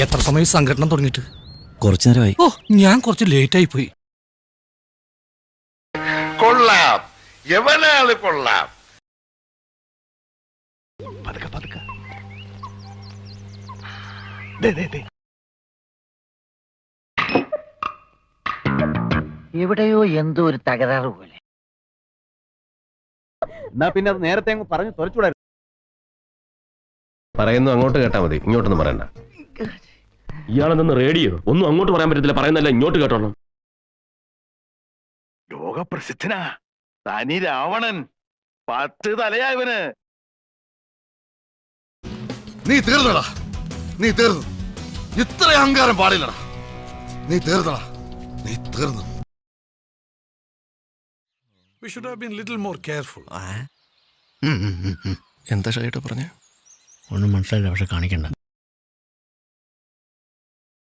എത്ര സമയം സംഘടന തുടങ്ങിയിട്ട്? കുറച്ചു നേരമായി. ഓ, ഞാൻ കുറച്ച് ലേറ്റ് ആയി പോയി. കൊള്ളാം, യവനാള് കൊള്ളാം. എവിടെയോ എന്തോ ഒരു തകരാറ് പോലെ. എന്നാ പിന്നെ അത് നേരത്തെ അങ്ങ് പറഞ്ഞു തുറച്ചുകൂടായിരുന്നു. പറയുന്നു അങ്ങോട്ട് കേട്ടാ മതി, ഇങ്ങോട്ടൊന്നും പറയണ്ട. ഇയാളെന്ന് റേഡിയോ ഒന്നും അങ്ങോട്ട് പറയാൻ പറ്റത്തില്ല, പറയുന്നല്ല ഇങ്ങോട്ട് കേട്ടോളാം. ലോകപ്രസിദ്ധനാ തനി രാവണൻ, 10 തലയായവന്. നീ തീർന്നടാ, നീ തീർന്നു. ഇത്ര അഹങ്കാരം പാടില്ലടാ. നീ തീർന്നടാ, നീ തീർന്നു. We should have been little more careful. എന്താ ഷൈട്ടോ പറഞ്ഞേ? ഒന്നും മനസ്സിലായില്ല, പക്ഷെ കാണിക്കണ്ട.